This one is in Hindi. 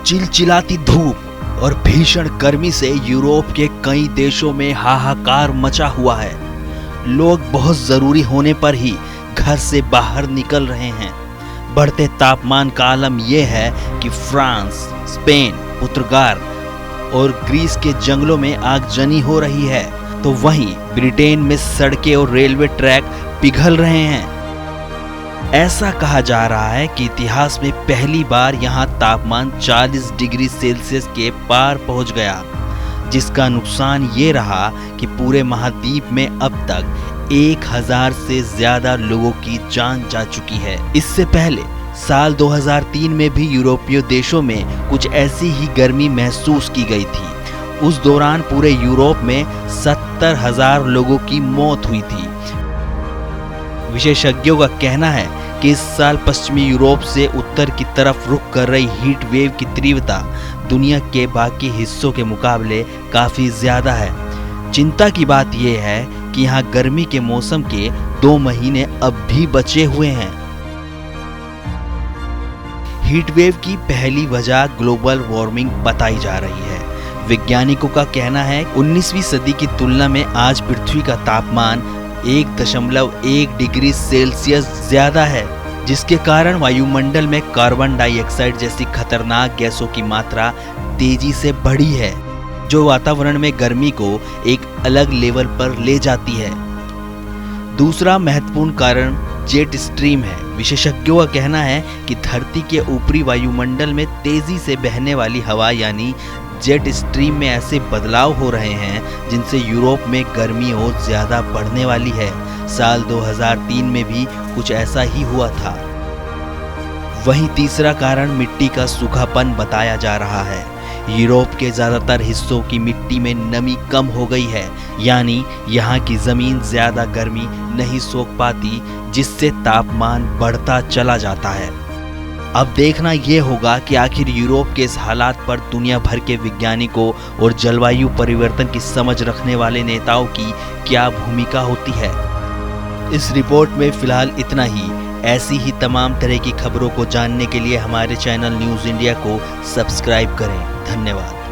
चिलचिलाती धूप और भीषण गर्मी से यूरोप के कई देशों में हाहाकार मचा हुआ है। लोग बहुत जरूरी होने पर ही घर से बाहर निकल रहे हैं। बढ़ते तापमान का आलम यह है कि फ्रांस, स्पेन, पुर्तगाल और ग्रीस के जंगलों में आगजनी हो रही है, तो वहीं ब्रिटेन में सड़कें और रेलवे ट्रैक पिघल रहे हैं। ऐसा कहा जा रहा है कि इतिहास में पहली बार यहां तापमान 40 डिग्री सेल्सियस के पार पहुंच गया, जिसका नुकसान ये रहा कि पूरे महाद्वीप में अब तक 1000 से ज्यादा लोगों की जान जा चुकी है। इससे पहले साल 2003 में भी यूरोपीय देशों में कुछ ऐसी ही गर्मी महसूस की गई थी। उस दौरान पूरे यूरोप में 70,000 लोगों की मौत हुई थी। विशेषज्ञों का कहना है कि इस साल पश्चिमी यूरोप से उत्तर की तरफ रुख कर रही हीट वेव की तीव्रता दुनिया के बाकी हिस्सों के मुकाबले काफी ज्यादा है। चिंता की बात यह है कि यहाँ गर्मी के मौसम के 2 महीने अब भी बचे हुए हैं। हीट वेव की पहली वजह ग्लोबल वार्मिंग बताई जा रही है। वैज्ञानिकों का कहना है 19वीं सदी की तुलना में आज पृथ्वी का तापमान 1.1 डिग्री सेल्सियस ज्यादा है, जिसके कारण वायुमंडल में कार्बन डाइऑक्साइड जैसी खतरनाक गैसों की मात्रा तेजी से बढ़ी है, जो वातावरण में गर्मी को एक अलग लेवल पर ले जाती है। दूसरा महत्वपूर्ण कारण जेट स्ट्रीम है। विशेषज्ञों का कहना है कि धरती के ऊपरी वायुमंडल में तेजी से बहने वाली हवा यानी जेट स्ट्रीम में ऐसे बदलाव हो रहे हैं जिनसे यूरोप में गर्मी और ज्यादा बढ़ने वाली है। साल 2003 में भी कुछ ऐसा ही हुआ था। वहीं तीसरा कारण मिट्टी का सूखापन बताया जा रहा है। यूरोप के ज्यादातर हिस्सों की मिट्टी में नमी कम हो गई है, यानी यहाँ की जमीन ज्यादा गर्मी नहीं सोख पाती, जिससे तापमान बढ़ता चला जाता है। अब देखना यह होगा कि आखिर यूरोप के इस हालात पर दुनिया भर के वैज्ञानिकों और जलवायु परिवर्तन की समझ रखने वाले नेताओं की क्या भूमिका होती है। इस रिपोर्ट में फिलहाल इतना ही। ऐसी ही तमाम तरह की खबरों को जानने के लिए हमारे चैनल न्यूज़ इंडिया को सब्सक्राइब करें। धन्यवाद।